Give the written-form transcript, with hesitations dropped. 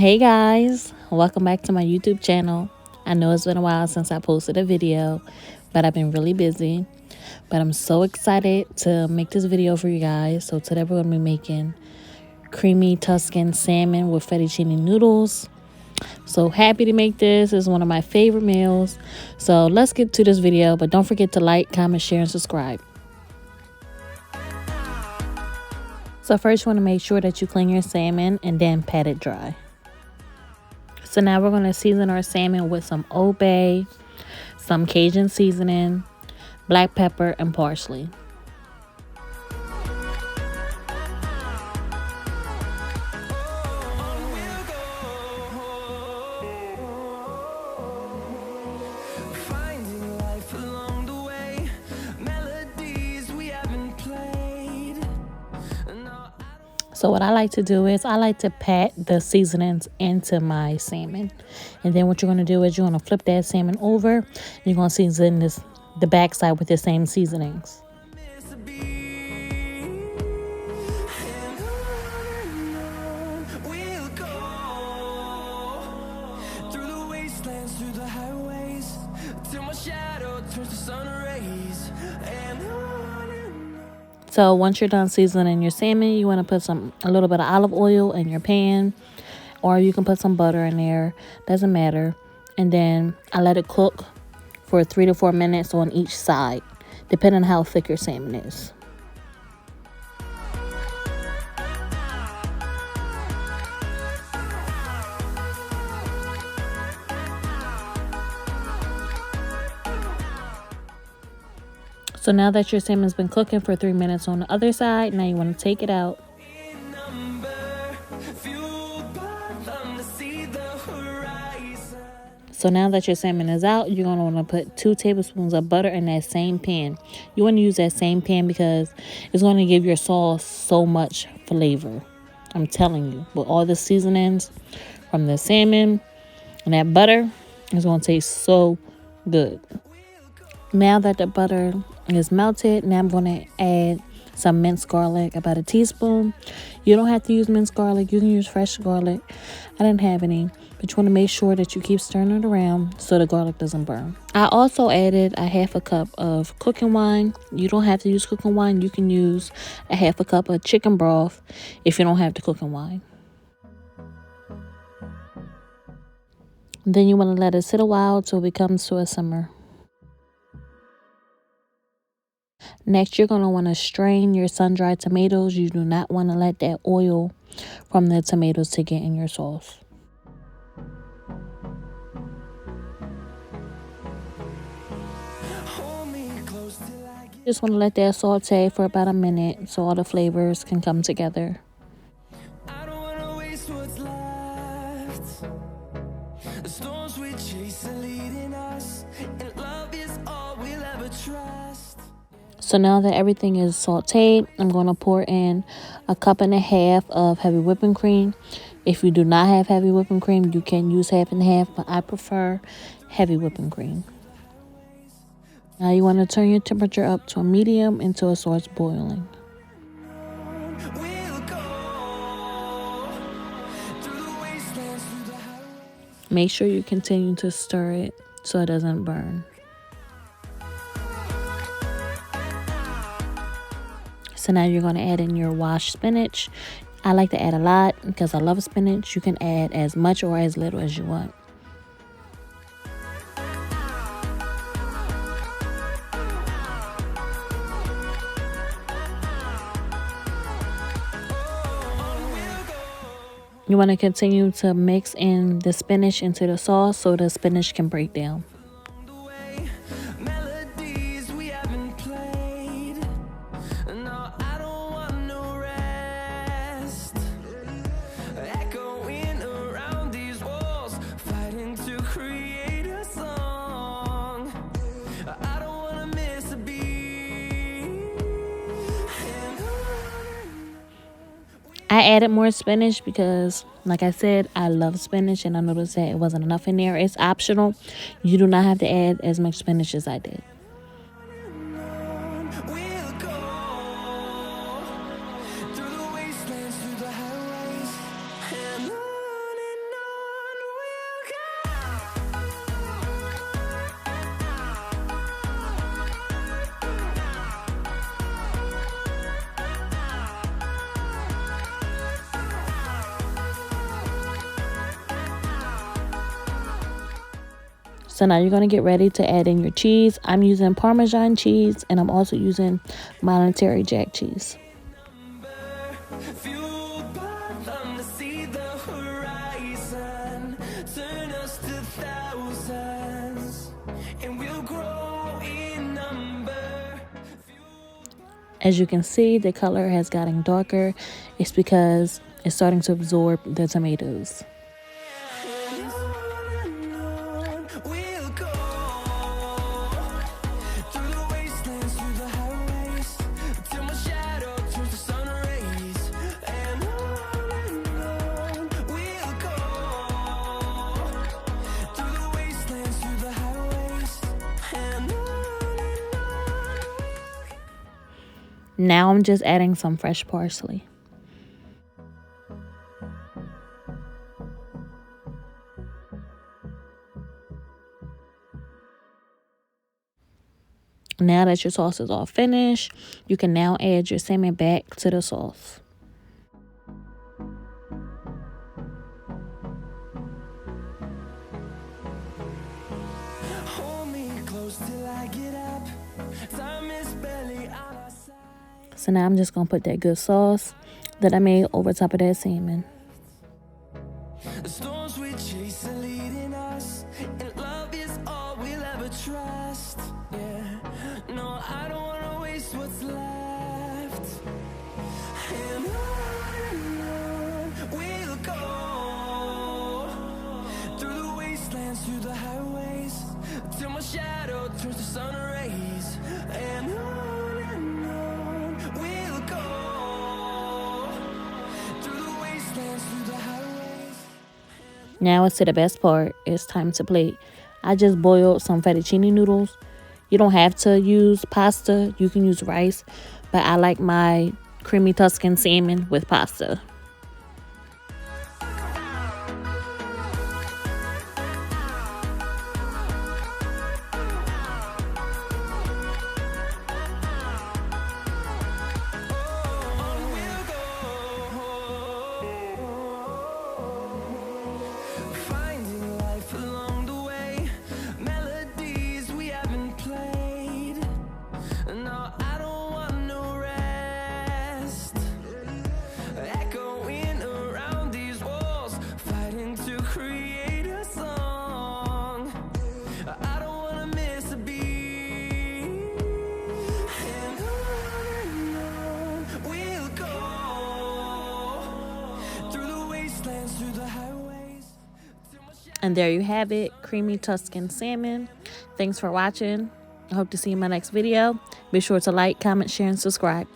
Hey guys, welcome back to my YouTube channel. I know it's been a while since I posted a video, but I've been really busy. But I'm so excited to make this video for you guys. So today we're going to be making creamy Tuscan salmon with fettuccine noodles. So happy to make this. It's one of my favorite meals. So let's get to this video, but don't forget to like, comment, share, and subscribe. So first you want to make sure that you clean your salmon and then pat it dry. So now we're going to season our salmon with some Old Bay, some Cajun seasoning, black pepper, and parsley. So what I like to do is I like to pat the seasonings into my salmon. And then what you're going to do is you're going to flip that salmon over. And you're going to season the backside with the same seasonings. So once you're done seasoning your salmon, you want to put a little bit of olive oil in your pan, or you can put some butter in there, doesn't matter. And then I let it cook for 3 to 4 minutes on each side, depending on how thick your salmon is. So now that your salmon's been cooking for 3 minutes on the other side, now you want to take it out. So now that your salmon is out, you're going to want to put 2 tablespoons of butter in that same pan. You want to use that same pan because it's going to give your sauce so much flavor. I'm telling you, with all the seasonings from the salmon and that butter, it's going to taste so good. Now that the butter is melted, now I'm going to add some minced garlic, about a teaspoon. You don't have to use minced garlic. You can use fresh garlic. I didn't have any, but you want to make sure that you keep stirring it around so the garlic doesn't burn. I also added a half a cup of cooking wine. You don't have to use cooking wine. You can use a half a cup of chicken broth if you don't have the cooking wine. Then you want to let it sit a while till it comes to a simmer. Next, you're going to want to strain your sun-dried tomatoes. You do not want to let that oil from the tomatoes to get in your sauce. Just want to let that saute for about a minute so all the flavors can come together. So now that everything is sauteed, I'm going to pour in 1.5 cups of heavy whipping cream. If you do not have heavy whipping cream, you can use 1/2, but I prefer heavy whipping cream. Now you want to turn your temperature up to a medium until it starts boiling. Make sure you continue to stir it so it doesn't burn. So now you're going to add in your washed spinach. I like to add a lot because I love spinach. You can add as much or as little as you want. You want to continue to mix in the spinach into the sauce so the spinach can break down. I added more spinach because, like I said, I love spinach, and I noticed that it wasn't enough in there. It's optional. You do not have to add as much spinach as I did. So now you're going to get ready to add in your cheese. I'm using Parmesan cheese, and I'm also using Monterey Jack cheese. As you can see, the color has gotten darker. It's because it's starting to absorb the tomatoes. Now I'm just adding some fresh parsley. Now that your sauce is all finished, you can now add your salmon back to the sauce. So now I'm just going to put that good sauce that I made over top of that salmon. The storms we chase are leading us, and love is all we'll ever trust. Yeah, no, I don't want to waste what's left. And on we'll go, through the wastelands, through the highways, till my shadow turns to sun rays. And on we'll go, through the wastelands, through the highways. Now it's to the best part. It's time to plate. I just boiled some fettuccine noodles. You don't have to use pasta. You can use rice, but I like my creamy Tuscan salmon with pasta. And there you have it, creamy Tuscan salmon. Thanks for watching. I hope to see you in my next video. Be sure to like, comment, share, and subscribe.